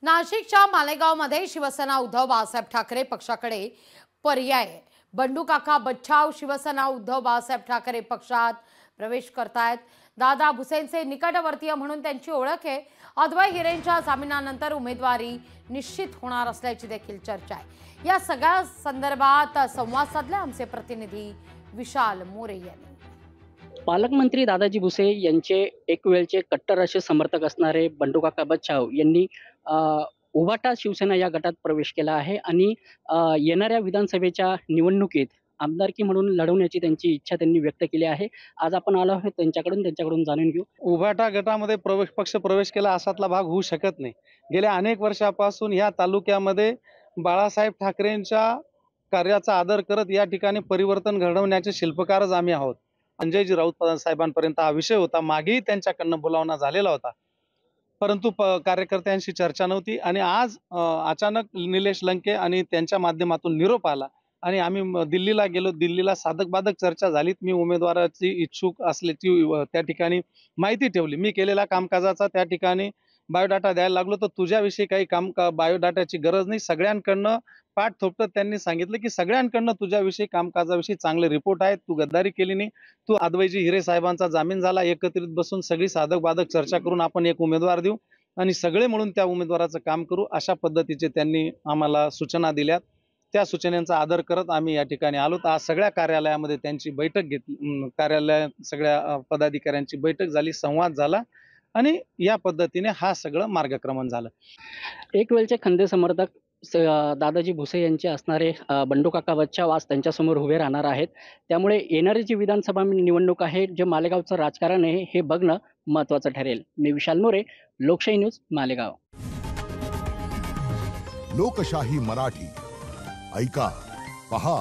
नाशिकच्या मालेगावमध्ये शिवसेना उद्धव बाळासाहेब ठाकरे पक्षाकडे पर्याय बंडू काका बच्छाव शिवसेना उद्धव बाळासाहेब ठाकरे पक्षात प्रवेश करतायत। दादा भुसेंचे निकटवर्तीय म्हणून त्यांची ओळख आहे। अद्वै हिरेंच्या जामिनानंतर उमेदवारी निश्चित होणार असल्याची देखील चर्चा आहे। या सगळ्या संदर्भात संवाद साधले आमचे प्रतिनिधी विशाल मोरे यांनी। पालकमंत्री दादाजी भुसे यांचे एक वेळचे कट्टर असे समर्थक असणारे बंडू काका बच्छाव यांनी उभाटा शिवसेना या गटात प्रवेश केला आहे आणि येणाऱ्या विधानसभेच्या निवडणुकीत आमदारकी म्हणून लढवण्याची त्यांची इच्छा त्यांनी व्यक्त केली आहे। आज आपण आलो आहोत त्यांच्याकडून जाणून घेऊ। उभाटा गटामध्ये पक्ष प्रवेश केला असातला भाग होऊ शकत नाही। गेल्या अनेक वर्षापासून या तालुक्यामध्ये बाळासाहेब ठाकरेंच्या कार्याचा आदर करत या ठिकाणी परिवर्तन घडवण्याचे शिल्पकारच आम्ही आहोत। संजयजी राऊत साहेबांपर्यंत हा विषय होता, मागेही त्यांच्याकडनं बोलावणा झालेला होता, परंतु कार्यकर्त्यांशी चर्चा नव्हती आणि आज अचानक निलेश लंके आणि त्यांच्या माध्यमातून निरोप आला आणि आम्ही दिल्लीला गेलो। दिल्लीला साधक बाधक चर्चा झालीत। मी उमेदवाराची इच्छुक असल्याची त्या ठिकाणी माहिती ठेवली। मी केलेल्या कामकाजाचा त्या ठिकाणी बायोडाटा द्यायला लागलो, तर तुझ्याविषयी काही बायोडाटाची गरज नाही, सगळ्यांकडनं पाठ थोपटत त्यांनी सांगितलं की सगळ्यांकडनं तुझ्याविषयी कामकाजाविषयी चांगले रिपोर्ट आहेत, तू गद्दारी केली नाही, तू अद्वैजी हिरे साहेबांचा जामीन झाला, एकत्रित बसून सगळी साधक बाधक चर्चा करून आपण एक उमेदवार देऊ आणि सगळे म्हणून त्या उमेदवाराचं काम करू, अशा पद्धतीचे त्यांनी आम्हाला सूचना दिल्यात। त्या सूचनेचा आदर करत आम्ही या ठिकाणी आलो। तर आज सगळ्या कार्यालयामध्ये त्यांची बैठक घेतली, कार्यालयात सगळ्या पदाधिकाऱ्यांची बैठक झाली, संवाद झाला आणि या पद्धतीने हा सगळं मार्गक्रमण झालं। एक वेळचे खंदे समर्थक दादाजी भुसे यांचे असणारे बंडू काका बच्छाव आज त्यांच्यासमोर उभे राहणार आहेत। त्यामुळे येणारी जी विधानसभा निवडणूक आहे, जे मालेगावचं राजकारण आहे, हे बघणं महत्त्वाचं ठरेल। मी विशाल मोरे, लोकशाही न्यूज, मालेगाव। लोकशाही मराठी ऐका, पहा,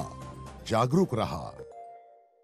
जागरूक रहा।